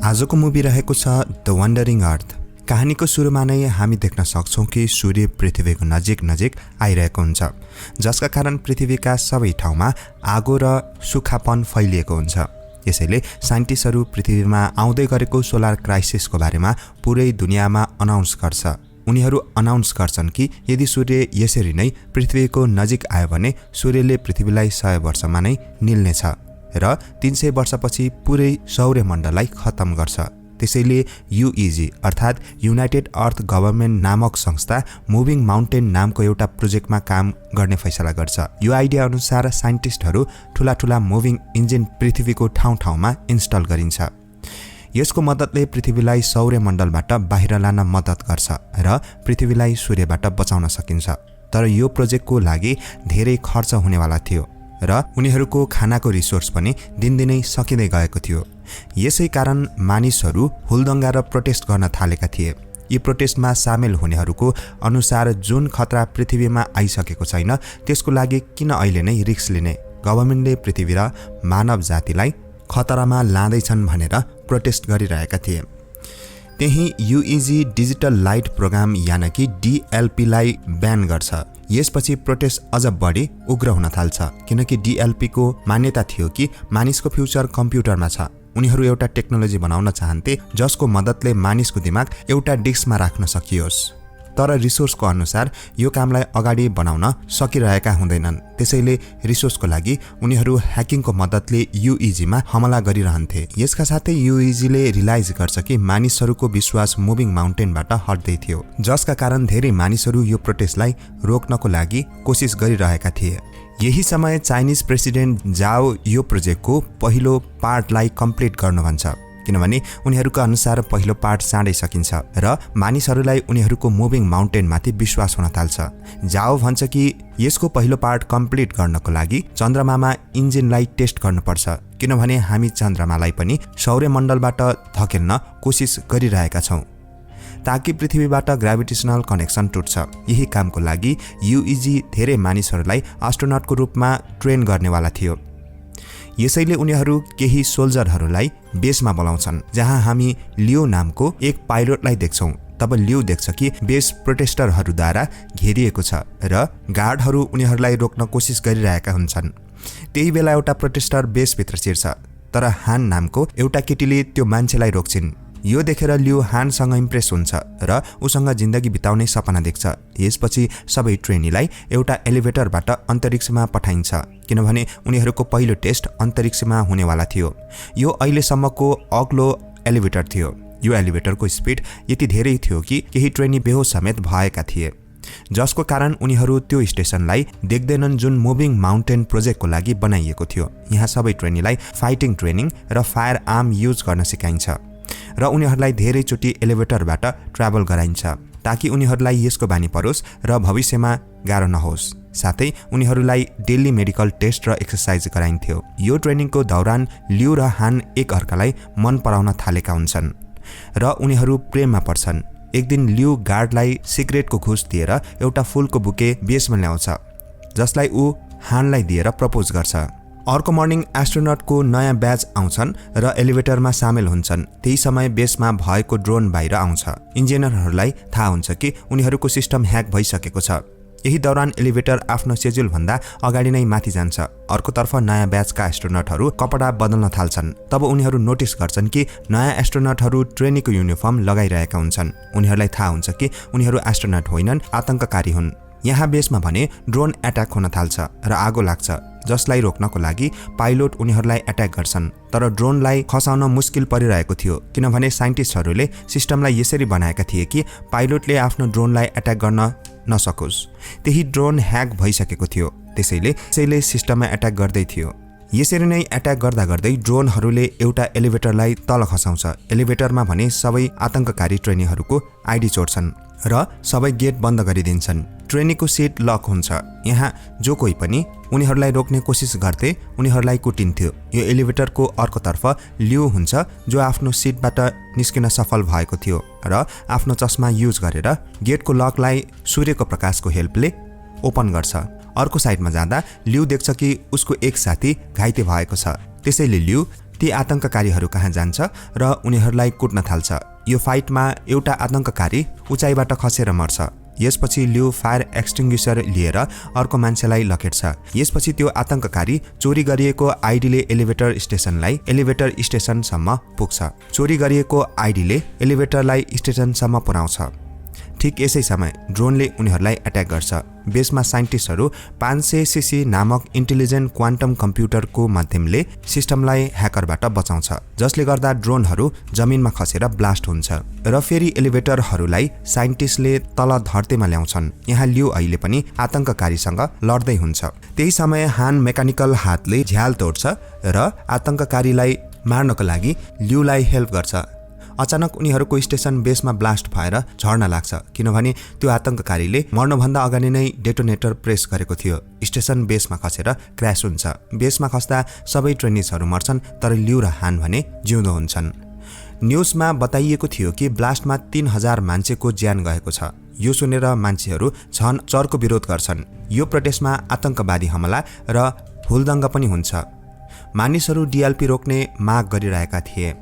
आजको मुभी रहेको छ द वन्डरिङ अर्थ। कहानीको सुरुमा नै हामी देख्न सक्छौं कि सूर्य पृथ्वीको नजिक नजिक आइरहेको हुन्छ, जसका कारण पृथ्वीका सबै ठाउँमा आगो र सुक्खापन फैलिएको हुन्छ। यसैले साइन्टिस्टहरू पृथ्वीमा आउँदै गरेको सोलर क्राइसिसको बारेमा पुरै दुनियाँमा अनाउन्स गर्छ। उनीहरू अनाउन्स गर्छन् कि यदि सूर्य यसरी नै पृथ्वीको नजिक आयो भने सूर्यले पृथ्वीलाई 100 वर्षमा नै निल्नेछ र 300 वर्षपछि पुरै सौर्यमण्डललाई खत्म गर्छ। त्यसैले युइजी अर्थात् युनाइटेड अर्थ गभर्नमेन्ट नामक संस्था मुभिङ माउन्टेन नामको एउटा प्रोजेक्टमा काम गर्ने फैसला गर्छ। यो आइडिया अनुसार साइन्टिस्टहरू ठूला मुभिङ इन्जिन पृथ्वीको ठाउँमा इन्स्टल गरिन्छ। यसको मद्दतले पृथ्वीलाई सौर्यमण्डलबाट बाहिर लान मद्दत गर्छ र पृथ्वीलाई सूर्यबाट बचाउन सकिन्छ। तर यो प्रोजेक्टको लागि धेरै खर्च हुनेवाला थियो र उनीहरूको खानाको रिसोर्स पनि दिनदिनै सकिँदै गएको थियो। यसै कारण मानिसहरू हुलदंगा र प्रोटेस्ट गर्न थालेका थिए। यी प्रोटेस्टमा सामेल हुनेहरूको अनुसार जुन खतरा पृथ्वीमा आइसकेको छैन त्यसको लागि किन अहिले नै रिस्क लिने, गभर्नमेन्टले पृथ्वी र मानव जातिलाई खतरामा लाँदैछन् भनेर प्रोटेस्ट गरिरहेका थिए। त्यही युइजी डिजिटल लाइट प्रोग्राम यानि कि डिएलपीलाई ब्यान गर्छ। यसपछि प्रोटेस्ट अझ बढी उग्र हुन थाल्छ, किनकि डिएलपीको मान्यता थियो कि मानिसको फ्युचर कम्प्युटरमा छ। उनीहरू एउटा टेक्नोलोजी बनाउन चाहन्थे जसको मद्दतले मानिसको दिमाग एउटा डिस्कमा राख्न सकियोस्। तर रिसोर्सको अनुसार यो कामलाई अगाडि बढाउन सकिरहेका हुँदैनन्। त्यसैले रिसोर्सको लागि उनीहरू ह्याकिङको मद्दतले युइजीमा हमला गरिरहन्थे। यसका साथै युइजीले रियलाइज गर्छ कि मानिसहरूको विश्वास मुभिङ माउन्टेनबाट हट्दै थियो, जसका कारण धेरै मानिसहरू यो प्रोटेस्टलाई रोक्नको लागि कोसिस गरिरहेका थिए। यही समय चाइनिज प्रेसिडेन्ट जाओ यो प्रोजेक्टको पहिलो पार्टलाई कम्प्लिट गर्नु भन्छ, किनभने उनीहरूको अनुसार पहिलो पार्ट चाँडै सकिन्छ र मानिसहरूलाई उनीहरूको मुभिङ माउन्टेनमाथि विश्वास हुन थाल्छ। जाओ भन्छ कि यसको पहिलो पार्ट कम्प्लिट गर्नको लागि चन्द्रमामा इन्जिनलाई टेस्ट गर्नुपर्छ, किनभने हामी चन्द्रमालाई पनि सौर्यमण्डलबाट धकेल्न कोसिस गरिरहेका छौँ ताकि पृथ्वीबाट ग्राभिटेसनल कनेक्सन टुट्छ। यही कामको लागि युइजी धेरै मानिसहरूलाई एस्ट्रोनटको रूपमा ट्रेन गर्नेवाला थियो। यसैले उनीहरू केही सोल्जरहरूलाई बेसमा बोलाउँछन्, जहाँ हामी लियो नामको एक पाइलटलाई देख्छौँ। तब लियो देख्छ कि बेस प्रोटेस्टरहरूद्वारा घेरिएको छ र गार्डहरू उनीहरूलाई रोक्न कोसिस गरिरहेका हुन्छन्। त्यही बेला एउटा प्रोटेस्टर बेसभित्र छिर्छ, तर हान नामको एउटा केटीले त्यो मान्छेलाई रोक्छिन्। यो देखेर लियो हानसँग इम्प्रेस हुन्छ र उसँग जिन्दगी बिताउने सपना देख्छ। यसपछि सबै ट्रेनीलाई एउटा एलिभेटरबाट अन्तरिक्षमा पठाइन्छ, किनभने उनीहरूको पहिलो टेस्ट अन्तरिक्षमा हुनेवाला थियो। यो अहिलेसम्मको अग्लो एलिभेटर थियो। यो एलिभेटरको स्पिड यति धेरै थियो कि केही ट्रेनी बेहोस समेत भएका थिए, जसको कारण उनीहरू त्यो स्टेसनलाई देख्दैनन् जुन मुभिङ माउन्टेन प्रोजेक्टको लागि बनाइएको थियो। यहाँ सबै ट्रेनीलाई फाइटिङ ट्रेनिङ र फायर आर्म युज गर्न सिकाइन्छ र उनीहरूलाई धेरैचोटि एलिभेटरबाट ट्राभल गराइन्छ ताकि उनीहरूलाई यसको बानी परोस् र भविष्यमा गाह्रो नहोस्। साथै उनीहरूलाई डेली मेडिकल टेस्ट र एक्सर्साइज गराइन्थ्यो। यो ट्रेनिङको दौरान लियो र हान एक अर्कालाई मन पराउन थालेका हुन्छन् र उनीहरू प्रेममा पर्छन्। एक दिन लियो गार्डलाई सिगरेटको घुस दिएर एउटा फुलको बुके बेसमा ल्याउँछ, जसलाई ऊ हानलाई दिएर प्रपोज गर्छ। अर्को मर्निङ एस्ट्रोनटको नयाँ ब्याच आउँछन् र एलिभेटरमा सामेल हुन्छन्। त्यही समय बेसमा भएको ड्रोन बाहिर आउँछ। इन्जिनियरहरूलाई थाहा हुन्छ कि उनीहरूको सिस्टम ह्याक भइसकेको छ। यही दौरान एलिभेटर आफ्नो शेड्युल भन्दा अगाडि नै माथि जान्छ। अर्कोतर्फ नयाँ ब्याचका एस्ट्रोनटहरू कपडा बदल्न थाल्छन्। तब उनीहरू नोटिस गर्छन् कि नयाँ एस्ट्रोनटहरू ट्रेनीको युनिफर्म लगाइरहेका हुन्छन्। उनीहरूलाई थाहा हुन्छ कि उनीहरू एस्ट्रोनट होइनन्, आतंककारी हुन्। यहाँ बेसमा भने ड्रोन एट्याक हुन थाल्छ र आगो लाग्छ, जसलाई रोक्नको लागि पाइलट उनीहरूलाई एट्याक गर्छन्। तर ड्रोनलाई खसाउन मुस्किल परिरहेको थियो, किनभने साइन्टिस्टहरूले सिस्टमलाई यसरी बनाएका थिए कि पाइलटले आफ्नो ड्रोनलाई एट्याक गर्न नसकोस्। त्यही ड्रोन ह्याक भइसकेको थियो, त्यसैले सिस्टममा एट्याक गर्दै थियो। यसरी नै एट्याक गर्दा गर्दै ड्रोनहरूले एउटा एलिभेटरलाई तल खसाउँछ। एलिभेटरमा भने सबै आतंककारी ट्रेनीहरूको आइडी चोर्छन् र सबै गेट बन्द गरिदिन्छन्। ट्रेनीको सिट लक हुन्छ। यहाँ जो कोही पनि उनीहरूलाई रोक्ने कोसिस गर्थे उनीहरूलाई कुटिन्थ्यो। यो एलिभेटरको अर्कोतर्फ लियो हुन्छ, जो आफ्नो सिटबाट निस्किन सफल भएको थियो र आफ्नो चस्मा युज गरेर गेटको लकलाई सूर्यको प्रकाशको हेल्पले ओपन गर्छ। अर्को साइडमा जाँदा लियो देख्छ कि उसको एक साथी घाइते भएको छ। त्यसैले लियो ती आतंककारीहरू कहाँ जान्छ र उनीहरूलाई कुट्न थाल्छ। यो फाइटमा एउटा आतंककारी उचाइबाट खसेर मर्छ। यसपछि लियो फायर एक्सटिङ्ग्विसर लिएर अर्को मान्छेलाई लखेट्छ। यसपछि त्यो आतंककारी चोरी गरिएको आइडीले एलिभेटर स्टेसनसम्म पुग्छ। चोरी गरिएको आइडीले एलिभेटरलाई स्टेसनसम्म पुर्याउँछ। ठिक यसै समय ड्रोनले उनीहरूलाई एट्याक गर्छ। बेसमा साइन्टिस्टहरू 500cc नामक इन्टेलिजेन्ट क्वान्टम कम्प्युटरको माध्यमले सिस्टमलाई ह्याकरबाट बचाउँछ, जसले गर्दा ड्रोनहरू जमिनमा खसेर ब्लास्ट हुन्छ र फेरि एलिभेटरहरूलाई साइन्टिस्टले तल धरतीमा ल्याउँछन्। यहाँ लियो अहिले पनि आतंककारीसँग लड्दै हुन्छ। त्यही समय हान मेकानिकल हातले झ्याल तोड्छ र आतंककारीलाई मार्नको लागि लियोलाई हेल्प गर्छ। अचानक उनीहरूको स्टेसन बेसमा ब्लास्ट भएर झर्न लाग्छ, किनभने त्यो आतंककारीले मर्नुभन्दा अगाडि नै डेटोनेटर प्रेस गरेको थियो। स्टेसन बेसमा खसेर क्र्यास हुन्छ। बेसमा खस्दा सबै ट्रेनिजहरू मर्छन्, तर लियो र हान भने जिउँदो हुन्छन्। न्युजमा बताइएको थियो कि ब्लास्टमा 3000 मान्छेको ज्यान गएको छ। यो सुनेर मान्छेहरू झन चर्को विरोध गर्छन्। यो प्रोटेस्टमा आतंकवादी हमला र हुलदङ्ग पनि हुन्छ। मानिसहरू डिएलपी रोक्ने माग गरिरहेका थिए।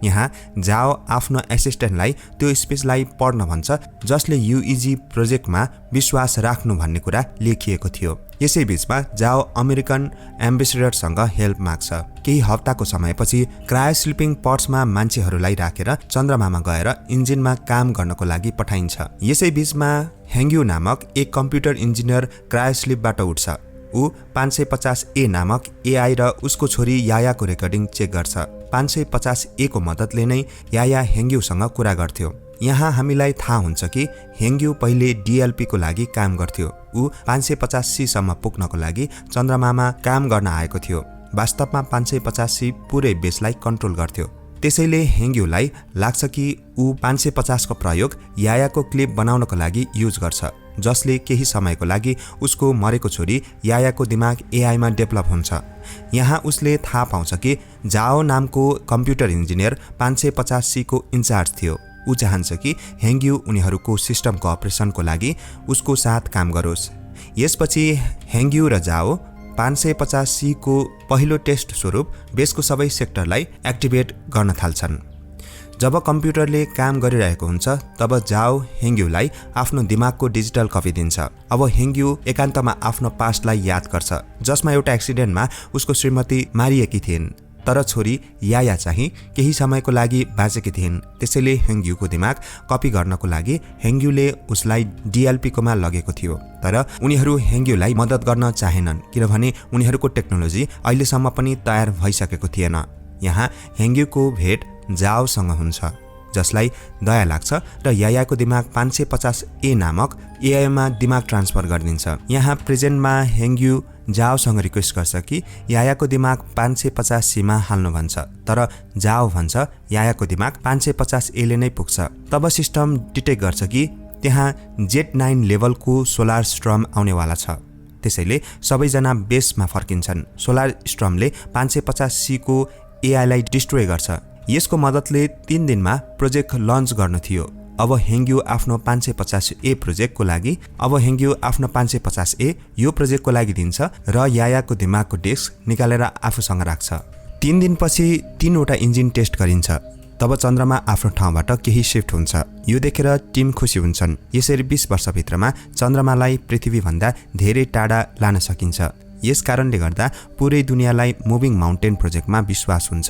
यहाँ जाओ आफ्नो एसिस्टेन्टलाई त्यो स्पिचलाई पढ्न भन्छ, जसले युइजी प्रोजेक्टमा विश्वास राख्नु भन्ने कुरा लेखिएको थियो। यसै बीचमा जाओ अमेरिकन एम्बेसेडरसँग हेल्प माग्छ। केही हप्ताको समयपछि क्रायोस्लिपिङ पर्ट्समा मान्छेहरूलाई राखेर चन्द्रमामा गएर इन्जिनमा काम गर्नको लागि पठाइन्छ। यसै बीचमा हेङ्ग्यू नामक एक कम्प्युटर इन्जिनियर क्रायोस्लिपबाट उठ्छ। ऊ 550A नामक एआई र उसको छोरी यायाको रेकर्डिङ चेक गर्छ। 550A को मद्दतले नै याया हेङ्ग्यूसँग कुरा गर्थ्यो। यहाँ हामीलाई थाहा हुन्छ कि हेङ्ग्यू पहिले डिएलपी को लागि काम गर्थ्यो। ऊ 550C सम्म पुग्नको लागि चन्द्रमामा काम गर्न आएको थियो। वास्तवमा 550C पुरै बेसलाई कन्ट्रोल गर्थ्यो। त्यसैले हेङ्ग्यूलाई लाग्छ कि ऊ 550 को प्रयोग यायाको क्लिप बनाउनको लागि युज गर्छ, जसले केही समयको लागि उसको मरेको छोरी यायाको दिमाग एआईमा डेभलप हुन्छ। यहाँ उसले थाहा पाउँछ कि जाओ नामको कम्प्युटर इन्जिनियर 550C को इन्चार्ज थियो। ऊ चाहन्छ कि हेङ्ग्यू उनीहरूको सिस्टमको अपरेसनको लागि उसको साथ काम गरोस्। यसपछि हेङ्ग्यू र जाओ 550C को पहिलो टेस्ट स्वरूप बेसको सबै सेक्टरलाई एक्टिभेट गर्न थाल्छन्। जब कम्प्युटरले काम गरिरहेको हुन्छ तब जाओ हेङ्ग्यूलाई आफ्नो दिमागको डिजिटल कपी दिन्छ। अब हेङ्ग्यू एकान्तमा आफ्नो पास्टलाई याद गर्छ, जसमा एउटा एक्सिडेन्टमा उसको श्रीमती मारिएकी थिइन्, तर छोरी याया चाहिँ केही समयको लागि बाँचेकी थिइन्। त्यसैले हेङ्ग्यूको दिमाग कपी गर्नको लागि हेङ्ग्यूले उसलाई डिएलपीकोमा लगेको थियो, तर उनीहरू हेङ्ग्यूलाई मद्दत गर्न चाहेनन्, किनभने उनीहरूको टेक्नोलोजी अहिलेसम्म पनि तयार भइसकेको थिएन। यहाँ हेङ्ग्यूको भेट जाओसँग हुन्छ, जसलाई दया लाग्छ र यायाको दिमाग 550A नामक एआईमा दिमाग ट्रान्सफर गरिदिन्छ। यहाँ प्रेजेन्टमा हेङ्ग्यू जाओसँग रिक्वेस्ट गर्छ कि यायाको दिमाग 550C मा हाल्नु भन्छ, तर जाओ भन्छ यायाको दिमाग 550A ले नै पुग्छ। तब सिस्टम डिटेक्ट गर्छ कि त्यहाँ Z9 लेभलको सोलर स्ट्रम आउनेवाला छ। त्यसैले सबैजना बेसमा फर्किन्छन्। सोलर स्ट्रमले 550C को एआईलाई डिस्ट्रोय गर्छ। यसको मद्दतले 3 दिनमा प्रोजेक्ट लन्च गर्नु थियो। अब हेङ्ग्यू आफ्नो 550A प्रोजेक्टको लागि यो प्रोजेक्टको लागि दिन्छ र यायाको दिमागको डिस्क निकालेर आफूसँग राख्छ। 3 दिनपछि 3वटा इन्जिन टेस्ट गरिन्छ। तब चन्द्रमा आफ्नो ठाउँबाट केही शिफ्ट हुन्छ। यो देखेर टिम खुसी हुन्छन्। यसरी 20 वर्षभित्रमा चन्द्रमालाई पृथ्वीभन्दा धेरै टाढा लान सकिन्छ। यस कारणले गर्दा पुरै दुनियाँलाई मुभिङ माउन्टेन प्रोजेक्टमा विश्वास हुन्छ।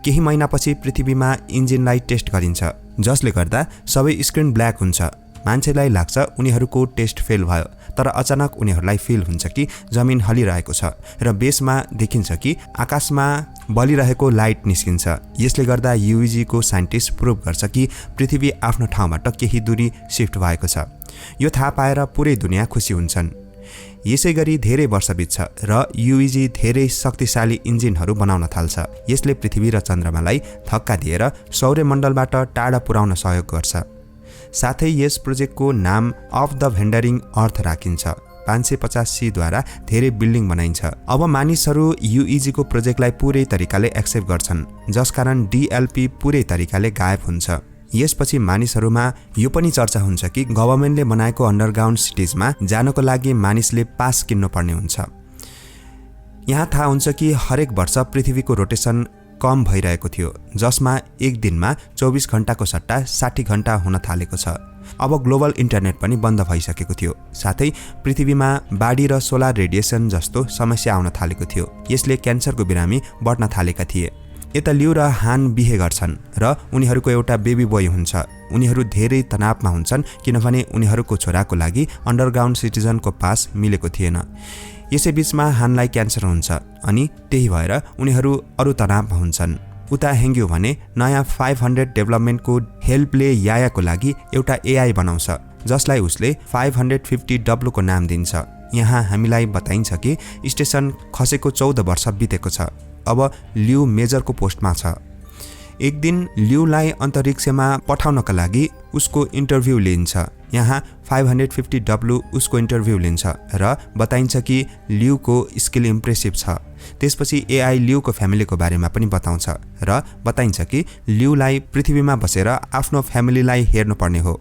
केही महिनापछि पृथ्वीमा इन्जिनलाई टेस्ट गरिन्छ, जसले गर्दा सबै स्क्रिन ब्ल्याक हुन्छ। मान्छेलाई लाग्छ उनीहरूको टेस्ट फेल भयो, तर अचानक उनीहरूलाई फिल हुन्छ कि जमिन हलिरहेको छ र बेसमा देखिन्छ कि आकाशमा बलिरहेको लाइट निस्किन्छ। यसले गर्दा युइजी को साइन्टिस्ट प्रुभ गर्छ कि पृथ्वी आफ्नो ठाउँबाट केही दूरी शिफ्ट भएको छ। यो थाहा पाएर पुरै दुनियाँ खुसी हुन्छन्। यसै गरी धेरै वर्ष बित्छ र युइजी धेरै शक्तिशाली इन्जिनहरू बनाउन थाल्छ। यसले पृथ्वी र चन्द्रमालाई धक्का दिएर सौर्यमण्डलबाट टाढा पुर्याउन सहयोग गर्छ। साथै यस प्रोजेक्टको नाम अफ द भेन्डरिङ अर्थ राखिन्छ। 550C द्वारा धेरै बिल्डिङ बनाइन्छ। अब मानिसहरू युइजी को प्रोजेक्टलाई पुरै तरिकाले एक्सेप्ट गर्छन्, जसकारण डिएलपी पुरै तरिकाले गायब हुन्छ। यसपछि मानिसहरूमा यो पनि चर्चा हुन्छ कि गभर्नमेन्टले बनाएको अन्डरग्राउन्ड सिटिजमा जानको लागि मानिसले पास किन्नु पर्ने हुन्छ। यहाँ थाहा हुन्छ कि हरेक वर्ष पृथ्वीको रोटेसन कम भइरहेको थियो, जसमा एक दिनमा 24 घण्टाको सट्टा 60 घण्टा हुन थालेको छ। अब ग्लोबल इन्टरनेट पनि बन्द भइसकेको थियो। साथै पृथ्वीमा बाढी र सोलर रेडिएसन जस्तो समस्या आउन थालेको थियो। यसले क्यान्सरको बिरामी बढ्न थालेका थिए। यता लिउ र हान बिहे गर्छन् र उनीहरूको एउटा बेबी बोय हुन्छ। उनीहरू धेरै तनावमा हुन्छन् किनभने उनीहरूको छोराको लागि अन्डरग्राउन्ड सिटिजनको पास मिलेको थिएन। यसै बीचमा हानलाई क्यान्सर हुन्छ अनि त्यही भएर उनीहरू अरू तनावमा हुन्छन्। उता हेङ्ग्यु भने नयाँ 500 डेभलपमेन्टको हेल्पले यायाको लागि एउटा एआई बनाउँछ, जसलाई उसले 550W को नाम दिन्छ। यहाँ हामीलाई बताइन्छ कि स्टेसन खसेको 14 वर्ष बितेको छ। अब लिउ मेजरको पोस्टमा छ। एक दिन लिउलाई अन्तरिक्षमा पठाउनका लागि उसको इन्टरभ्यू लिन्छ। यहाँ 550W उसको इन्टरभ्यू लिन्छ र बताइन्छ कि लिउको स्किल इम्प्रेसिभ छ। त्यसपछि एआई लिउको फ्यामिलीको बारेमा पनि बताउँछ र बताइन्छ कि लिउलाई पृथ्वीमा बसेर आफ्नो फ्यामिलीलाई हेर्नुपर्ने हो।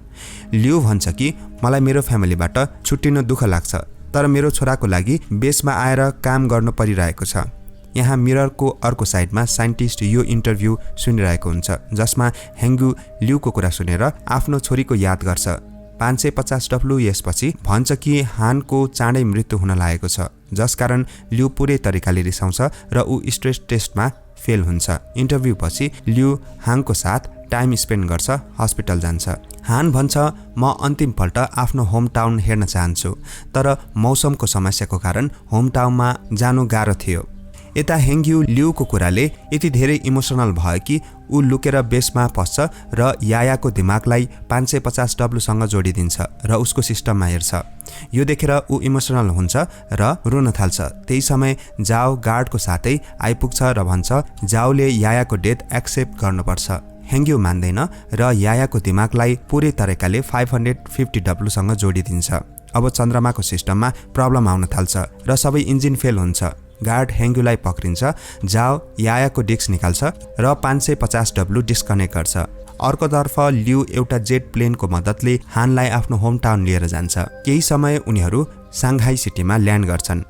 लिउ भन्छ कि मलाई मेरो फ्यामिलीबाट छुट्टिन दुःख लाग्छ, तर मेरो छोराको लागि बेसमा आएर काम गर्नु परिरहेको छ। यहाँ मिररको अर्को साइडमा साइन्टिस्ट यो इन्टरभ्यू सुनिरहेको हुन्छ, जसमा हेङ्ग्यु लिउको कुरा सुनेर आफ्नो छोरीको याद गर्छ। 550W यसपछि भन्छ कि हानको चाँडै मृत्यु हुन लागेको छ, जसकारण लिउ पुरै तरिकाले रिसाउँछ र ऊ स्ट्रेस टेस्टमा फेल हुन्छ। इन्टरभ्यू पछि लिउ हाङको साथ टाइम स्पेन्ड गर्छ, हस्पिटल जान्छ। हान भन्छ म अन्तिमपल्ट आफ्नो होम टाउन हेर्न चाहन्छु, तर मौसमको समस्याको कारण होम टाउनमा जानु गाह्रो थियो। यता हेङ्ग्यु लिउको कुराले यति धेरै इमोसनल भयो कि ऊ लुकेर बेसमा पस्छ र यायाको दिमागलाई 550W सँग जोडिदिन्छ र उसको सिस्टममा हेर्छ। यो देखेर ऊ इमोसनल हुन्छ र रुन थाल्छ। त्यही समय जाओ गार्डको साथै आइपुग्छ र भन्छ जाओले यायाको डेथ एक्सेप्ट गर्नुपर्छ। हेङ्ग्यु मान्दैन र यायाको दिमागलाई पुरै तरिकाले 550W सँग जोडिदिन्छ। अब चन्द्रमाको सिस्टममा प्रब्लम आउन थाल्छ र सबै इन्जिन फेल हुन्छ। गार्ड हेङ्ग्युलाई पक्रिन्छ, जाओ यायाको डिस्क निकाल्छ र 550W डिस्कनेक्ट गर्छ। अर्कोतर्फ लिउ एउटा जेट प्लेनको मद्दतले हानलाई आफ्नो होम टाउन लिएर जान्छ। केही समय उनीहरू साङ्घाई सिटीमा ल्यान्ड गर्छन्,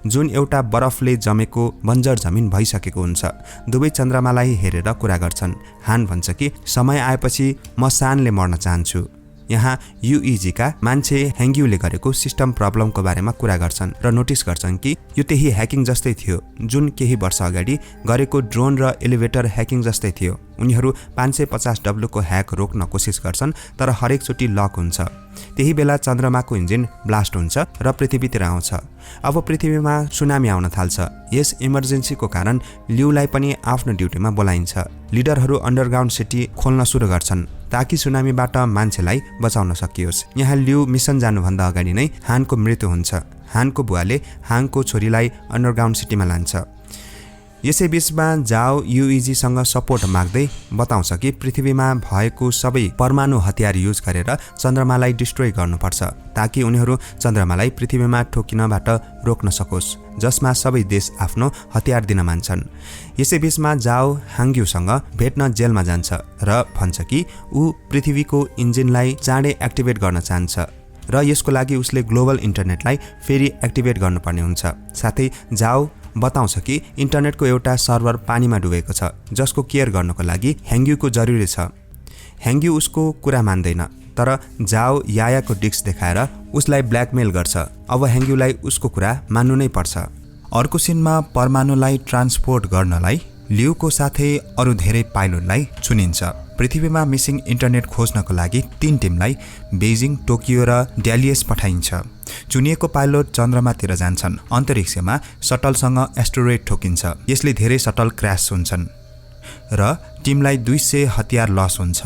जुन एउटा बरफले जमेको बन्जर जमिन भइसकेको हुन्छ। दुवै चन्द्रमालाई हेरेर कुरा गर्छन्। हान भन्छ कि समय आएपछि म सानले मर्न चाहन्छु। यहाँ युइजीका मान्छे हेङ्ग्युले गरेको सिस्टम प्रब्लमको बारेमा कुरा गर्छन् र नोटिस गर्छन् कि यो त्यही ह्याकिङ जस्तै थियो जुन केही वर्ष अगाडि गरेको ड्रोन र एलिभेटर ह्याकिङ जस्तै थियो। उनीहरू 550W को ह्याक रोक्न कोसिस गर्छन्, तर हरेकचोटि लक हुन्छ। त्यही बेला चन्द्रमाको इन्जिन ब्लास्ट हुन्छ र पृथ्वीतिर आउँछ। अब पृथ्वीमा सुनामी आउन थाल्छ। यस इमर्जेन्सीको कारण लिउलाई पनि आफ्नो ड्युटीमा बोलाइन्छ। लिडरहरू अन्डरग्राउन्ड सिटी खोल्न सुरु गर्छन् ताकि सुनामीबाट मान्छेलाई बचाउन सकियोस्। यहाँ लिउ मिसन जानुभन्दा अगाडि नै हानको मृत्यु हुन्छ। हानको बुवाले हाङको छोरीलाई अन्डरग्राउन्ड सिटीमा लान्छ। यसै बीचमा जाओ युइजीसँग सपोर्ट माग्दै बताउँछ कि पृथ्वीमा भएको सबै परमाणु हतियार युज गरेर चन्द्रमालाई डिस्ट्रोय गर्नुपर्छ ताकि उनीहरू चन्द्रमालाई पृथ्वीमा ठोकिनबाट रोक्न सकोस्, जसमा सबै देश आफ्नो हतियार दिन मान्छन्। यसै बीचमा जाओ हाङ्ग्युसँग भेट्न जेलमा जान्छ र भन्छ कि ऊ पृथ्वीको इन्जिनलाई चाँडै एक्टिभेट गर्न चाहन्छ र यसको लागि उसले ग्लोबल इन्टरनेटलाई फेरि एक्टिभेट गर्नुपर्ने हुन्छ। साथै जाओ बताउँछ कि इन्टरनेटको एउटा सर्भर पानीमा डुबेको छ, जसको केयर गर्नको लागि हेङ्ग्युको जरुरी छ। हेङ्ग्यु उसको कुरा मान्दैन, तर जाओ यायाको डिस्क देखाएर उसलाई ब्ल्याकमेल गर्छ। अब हेङ्ग्युलाई उसको कुरा मान्नु नै पर्छ। अर्को सिनमा परमाणुलाई ट्रान्सपोर्ट गर्नलाई लिउको साथै अरू धेरै पाइलटलाई चुनिन्छ। पृथ्वीमा मिसिङ इन्टरनेट खोज्नको लागि 3 टिमलाई बेजिङ, टोकियो र ड्यालियस पठाइन्छ। चुनिएको पाइलट चन्द्रमातिर जान्छन्। अन्तरिक्षमा सटलसँग एस्टेरोइड ठोकिन्छ। यसले धेरै सटल क्र्यास हुन्छन् र टिमलाई 200 हतियार लस हुन्छ।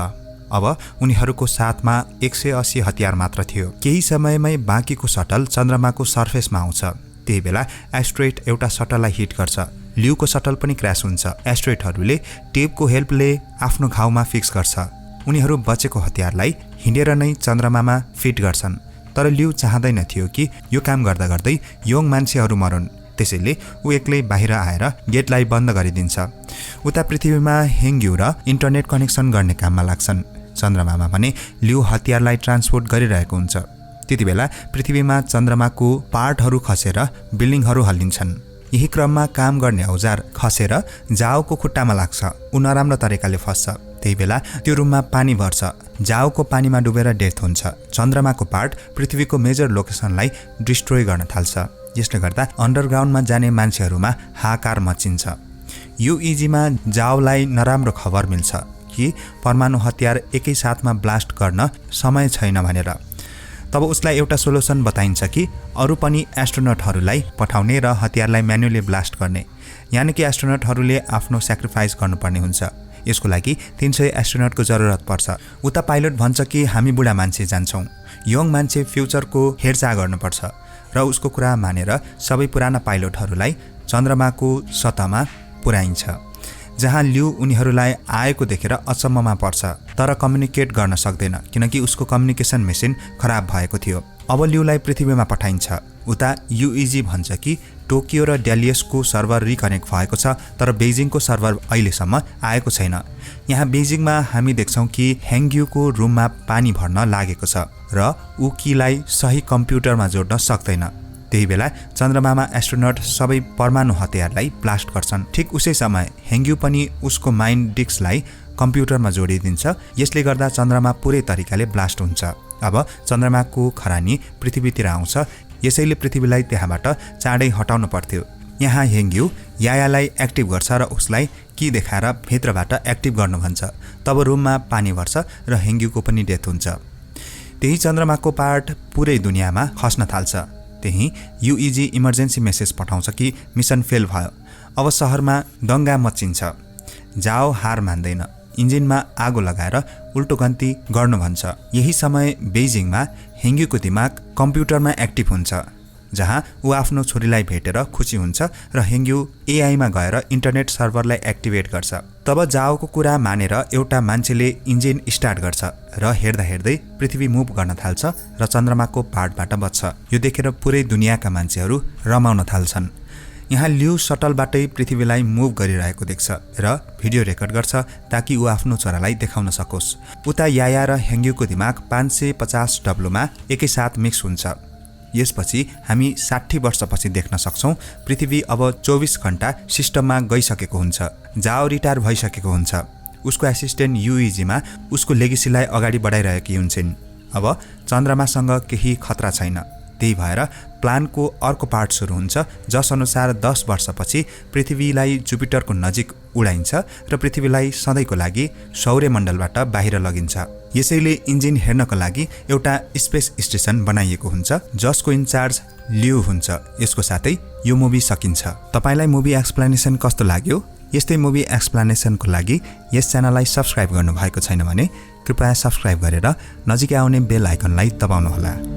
अब उनीहरूको साथमा 180 हतियार मात्र थियो। केही समयमै बाँकीको सटल चन्द्रमाको सर्फेसमा आउँछ। त्यही बेला एस्टेरोइड एउटा सटललाई हिट गर्छ। लिउको सटल पनि क्र्यास हुन्छ। एस्टेरोइडहरूले टेपको हेल्पले आफ्नो घाउमा फिक्स गर्छ। उनीहरू बचेको हतियारलाई हिँडेर नै चन्द्रमामा फिट गर्छन्, तर लिउ चाहँदैन थियो कि यो काम गर्दा गर्दै यङ मान्छेहरू मरुन्। त्यसैले ऊ एक्लै बाहिर आएर गेटलाई बन्द गरिदिन्छ। उता पृथ्वीमा हेङ्ग्यु र इन्टरनेट कनेक्सन गर्ने काममा लाग्छन्। चन्द्रमामा भने लिउ हतियारलाई ट्रान्सपोर्ट गरिरहेको हुन्छ। त्यति बेला पृथ्वीमा चन्द्रमाको पार्टहरू खसेर बिल्डिङहरू हल्लिन्छन् यही क्रममा काम गर्ने औजार खसेर जाओको खुट्टामा लाग्छ। ऊ नराम्रो तरिकाले फस्छ। त्यही बेला त्यो रुममा पानी भर्छ। जाओको पानीमा डुबेर डेथ हुन्छ। चन्द्रमाको पार्ट पृथ्वीको मेजर लोकेसनलाई डिस्ट्रोय गर्न थाल्छ। यसले गर्दा अन्डरग्राउन्डमा जाने मान्छेहरूमा हाहाकार मचिन्छ। युइजीमा जाओलाई नराम्रो खबर मिल्छ कि परमाणु हतियार एकै साथमा ब्लास्ट गर्न समय छैन भनेर। तब उसलाई एउटा सोलुसन बताइन्छ कि अरू पनि एस्ट्रोनटहरूलाई पठाउने र हतियारलाई म्यानुअली ब्लास्ट गर्ने। यानि कि एस्ट्रोनटहरूले आफ्नो सेक्रिफाइस गर्नुपर्ने हुन्छ। यसको लागि 300 एस्ट्रोनटको जरुरत पर्छ। उता पाइलट भन्छ कि हामी बुढा मान्छे जान्छौँ, यङ मान्छे फ्युचरको हेरचाह गर्नुपर्छ र उसको कुरा मानेर सबै पुराना पाइलटहरूलाई चन्द्रमाको सतहमा पुर्याइन्छ, जहाँ ल्यू उनीहरूलाई आएको देखेर अचम्ममा पर्छ तर कम्युनिकेट गर्न सक्दैन किनकि उसको कम्युनिकेसन मेसिन खराब भएको थियो। अब ल्यूलाई पृथ्वीमा पठाइन्छ। उता युइजी भन्छ कि टोकियो र डेलियसको सर्भर रिकनेक्ट भएको छ तर बेजिङको सर्भर अहिलेसम्म आएको छैन। यहाँ बेजिङमा हामी देख्छौँ कि हेङ्ग्युको रुममा पानी भर्न लागेको छ र ऊ कीलाई सही कम्प्युटरमा जोड्न सक्दैन। त्यही बेला चन्द्रमामा एस्ट्रोनट सबै परमाणु हतियारलाई ब्लास्ट गर्छन्। ठिक उसै समय हेङ्ग्यु पनि उसको माइन्ड डिस्कलाई कम्प्युटरमा जोडिदिन्छ। यसले गर्दा चन्द्रमा पुरै तरिकाले ब्लास्ट हुन्छ। अब चन्द्रमाको खरानी पृथ्वीतिर आउँछ। यसैले पृथ्वीलाई त्यहाँबाट चाँडै हटाउनु पर्थ्यो। यहाँ हेङ्ग्यु यायालाई एक्टिभ गर्छ र उसलाई की देखाएर भित्रबाट एक्टिभ गर्नु भन्छ। तब रुममा पानी भर्छ र हेङ्ग्युको पनि डेथ हुन्छ। त्यही चन्द्रमाको पार्ट पुरै दुनियाँमा खस्न थाल्छ। त्यही युइजी इमर्जेन्सी मेसेज पठाउँछ कि मिसन फेल भयो। अब शहरमा दङ्गा मचिन्छ। जाओ हार मान्दैन, इन्जिनमा आगो लगाएर उल्टो गन्ती गर्नु भन्छ। यही समय बेजिङमा हेङ्ग्युको दिमाग कम्प्युटरमा एक्टिभ हुन्छ, जहाँ ऊ आफ्नो छोरीलाई भेटेर खुसी हुन्छ र हेङ्ग्यु एआईमा गएर इन्टरनेट सर्भरलाई एक्टिभेट गर्छ। तब जाओको कुरा मानेर एउटा मान्छेले इन्जिन स्टार्ट गर्छ र हेर्दा हेर्दै पृथ्वी मुभ गर्न थाल्छ र चन्द्रमाको पार्टबाट बच्छ। यो देखेर पुरै दुनियाँका मान्छेहरू रमाउन थाल्छन्। यहाँ ल्यू सटलबाटै पृथ्वीलाई मुभ गरिरहेको देख्छ र भिडियो रेकर्ड गर्छ ताकि ऊ आफ्नो छोरालाई देखाउन सकोस्। उता याया र हेङ्ग्युको दिमाग 550 डब्लुमा एकैसाथ मिक्स हुन्छ। यसपछि हामी 60 वर्षपछि देख्न सक्छौँ पृथ्वी अब 24 घण्टा सिस्टममा गइसकेको हुन्छ। जाओ रिटायर भइसकेको हुन्छ। उसको एसिस्टेन्ट युइजीमा उसको लेगेसीलाई अगाडि बढाइरहेकी हुन्छन्। अब चन्द्रमासँग केही खतरा छैन। त्यही भएर प्लानको अर्को पार्ट सुरु हुन्छ, जस अनुसार 10 वर्षपछि पृथ्वीलाई जुपिटरको नजिक उडाइन्छ र पृथ्वीलाई सधैँको लागि सौर्यमण्डलबाट बाहिर लगिन्छ। यसैले इन्जिन हेर्नको लागि एउटा स्पेस स्टेसन बनाइएको हुन्छ जसको इन्चार्ज ल्यू हुन्छ। यसको साथै यो मुभी सकिन्छ। तपाईलाई मुभी एक्सप्लेनेसन कस्तो लाग्यो? यस्तै मुभी एक्सप्लेनेसनको लागि यस च्यानललाई सब्स्क्राइब गर्नुभएको छैन भने कृपया सब्स्क्राइब गरेर नजिकै आउने बेल आइकनलाई दबाउनुहोला।